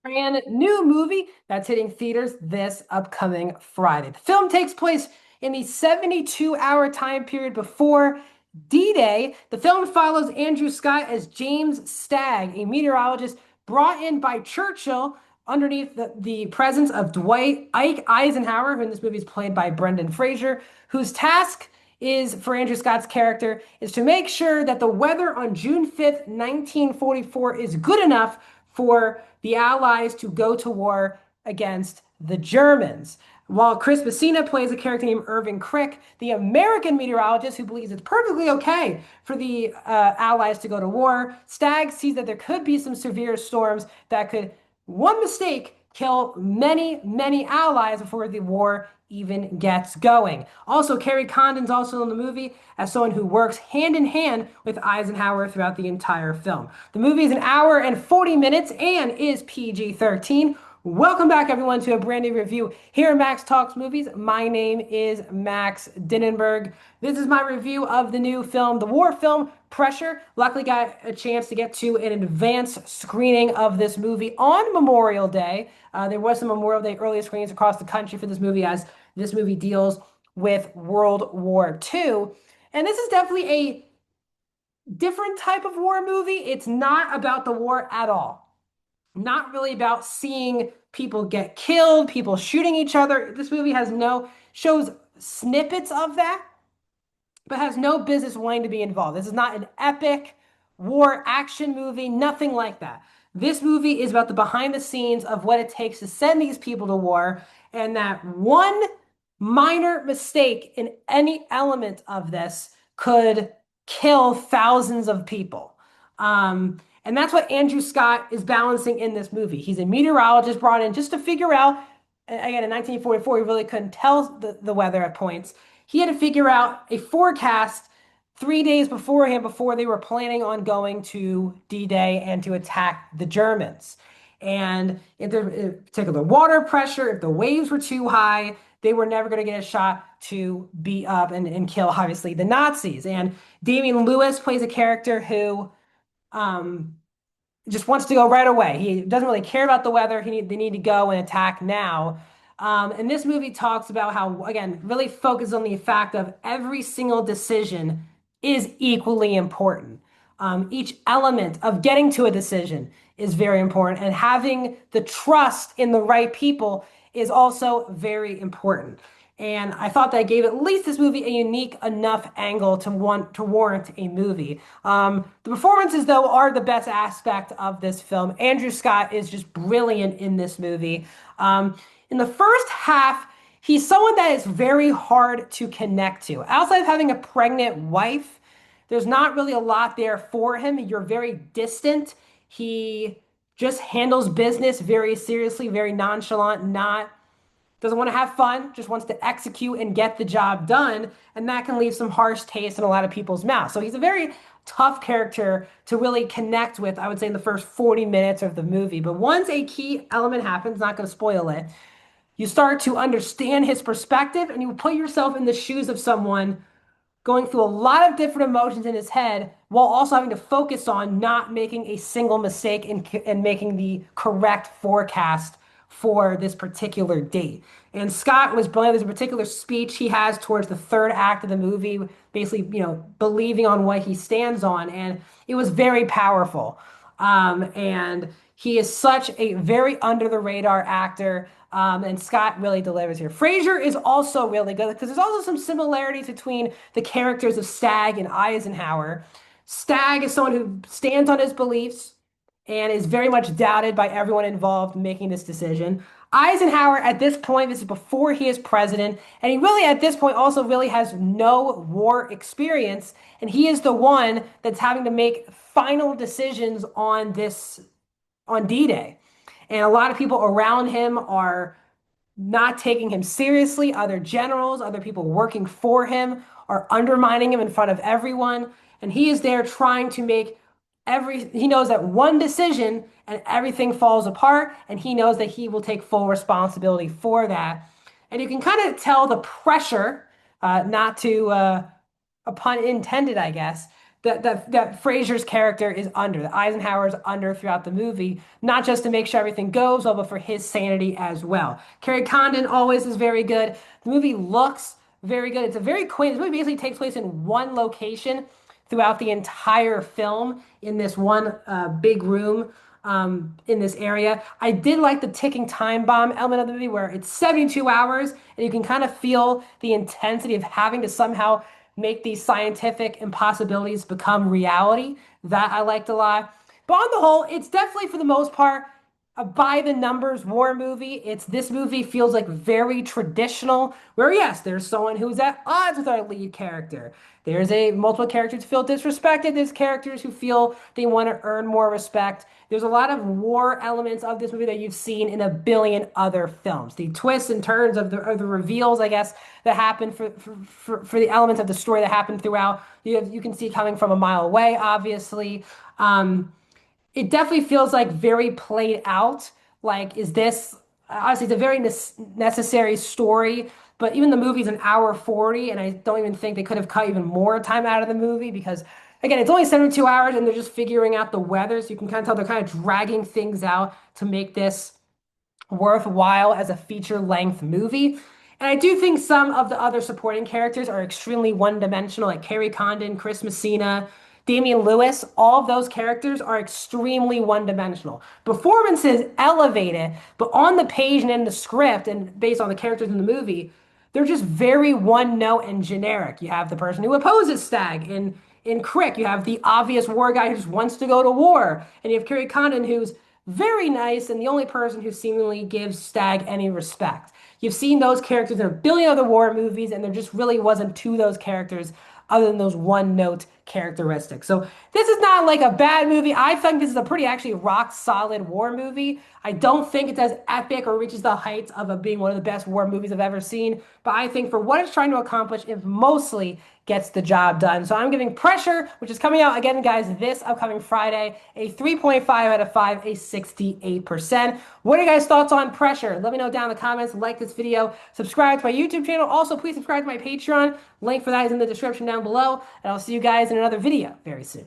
Brand new movie that's hitting theaters this upcoming Friday. The film takes place in the 72-hour time period before D-Day. The film follows Andrew Scott as James Stagg, a meteorologist brought in by Churchill underneath the presence of Dwight Ike Eisenhower, who in this movie is played by Brendan Fraser, whose task is for Andrew Scott's character is to make sure that the weather on June 5th, 1944 is good enough for the Allies to go to war against the Germans. While Chris Messina plays a character named Irving Crick, the American meteorologist who believes it's perfectly okay for the Allies to go to war, Stagg sees that there could be some severe storms that could, one mistake, kill many, many allies before the war even gets going. Also, Carrie Condon's also in the movie as someone who works hand in hand with Eisenhower throughout the entire film. The movie is an hour and 40 minutes and is PG-13. Welcome back, everyone, to a brand new review here at Max Talks Movies. My name is Max Dinnenberg. This is my review of the new film, the war film Pressure. Luckily, got a chance to get to an advanced screening of this movie on Memorial Day. There was some Memorial Day early screenings across the country for this movie, as this movie deals with World War II. And this is definitely a different type of war movie. It's not about the war at all. Not really about seeing people get killed, people shooting each other. This movie shows snippets of that, but has no business wanting to be involved. This is not an epic war action movie, nothing like that. This movie is about the behind the scenes of what it takes to send these people to war, and that one minor mistake in any element of this could kill thousands of people. And that's what Andrew Scott is balancing in this movie. He's a meteorologist brought in just to figure out, again, in 1944, he really couldn't tell the weather at points. He had to figure out a forecast 3 days beforehand before they were planning on going to D-Day and to attack the Germans. And if there particular water pressure, if the waves were too high, they were never going to get a shot to beat up and kill, obviously, the Nazis. And Damian Lewis plays a character who um, just wants to go right away. He doesn't really care about the weather. They need to go and attack now. And this movie talks about how, again, really focuses on the fact of every single decision is equally important. Each element of getting to a decision is very important, and having the trust in the right people is also very important. And I thought that gave at least this movie a unique enough angle to warrant a movie. The performances, though, are the best aspect of this film. Andrew Scott is just brilliant in this movie. In the first half, he's someone that is very hard to connect to. Outside of having a pregnant wife, there's not really a lot there for him. You're very distant. He just handles business very seriously, very nonchalant, not doesn't want to have fun, just wants to execute and get the job done. And that can leave some harsh taste in a lot of people's mouths. So he's a very tough character to really connect with, I would say, in the first 40 minutes of the movie. But once a key element happens, not going to spoil it, you start to understand his perspective and you put yourself in the shoes of someone going through a lot of different emotions in his head while also having to focus on not making a single mistake and making the correct forecast for this particular date. And Scott was brilliant. There's a particular speech he has towards the third act of the movie, basically, believing on what he stands on. And it was very powerful. And he is such a very under the radar actor. And Scott really delivers here. Fraser is also really good because there's also some similarities between the characters of Stagg and Eisenhower. Stagg is someone who stands on his beliefs and is very much doubted by everyone involved in making this decision. Eisenhower, at this point, this is before he is president, and he really, at this point, also really has no war experience, and he is the one that's having to make final decisions on D-Day. And a lot of people around him are not taking him seriously. Other generals, other people working for him are undermining him in front of everyone. And he is there trying to make he knows that one decision and everything falls apart. And he knows that he will take full responsibility for that. And you can kind of tell the pressure, not to, a pun intended, I guess, that Fraser's character is under, that Eisenhower is under throughout the movie, not just to make sure everything goes well, but for his sanity as well. Carrie Condon always is very good. The movie looks very good. It's a very quaint. This movie basically takes place in one location throughout the entire film in this one big room in this area. I did like the ticking time bomb element of the movie where it's 72 hours and you can kind of feel the intensity of having to somehow make these scientific impossibilities become reality. That I liked a lot. But on the whole, it's definitely for the most part a by the numbers war movie. This movie feels like very traditional, where yes, there's someone who's at odds with our lead character. There's a multiple characters who feel disrespected. There's characters who feel they want to earn more respect. There's a lot of war elements of this movie that you've seen in a billion other films. The twists and turns of the reveals, I guess, that happen for the elements of the story that happen throughout. You can see coming from a mile away, obviously. It definitely feels like very played out. Like, is this obviously it's a very necessary story, but even the movie's an hour 40, and I don't even think they could have cut even more time out of the movie because again, it's only 72 hours and they're just figuring out the weather. So you can kind of tell they're kind of dragging things out to make this worthwhile as a feature-length movie. And I do think some of the other supporting characters are extremely one-dimensional, like Carrie Condon, Chris Messina, Damian Lewis. All of those characters are extremely one-dimensional. Performances elevated, but on the page and in the script, and based on the characters in the movie, they're just very one-note and generic. You have the person who opposes Stag. In Crick, you have the obvious war guy who just wants to go to war. And you have Carrie Condon, who's very nice and the only person who seemingly gives Stag any respect. You've seen those characters in a billion other war movies, and there just really wasn't to those characters other than those one note characteristics. So this is not like a bad movie. I think this is a pretty actually rock solid war movie. I don't think it's as epic or reaches the heights of being one of the best war movies I've ever seen, but I think for what it's trying to accomplish, it mostly gets the job done. So I'm giving Pressure, which is coming out again, guys, this upcoming Friday, a 3.5 out of 5, a 68%. What are you guys' thoughts on Pressure? Let me know down in the comments. Like this video, subscribe to my YouTube channel. Also, please subscribe to my Patreon. Link for that is in the description down below. And I'll see you guys in another video very soon.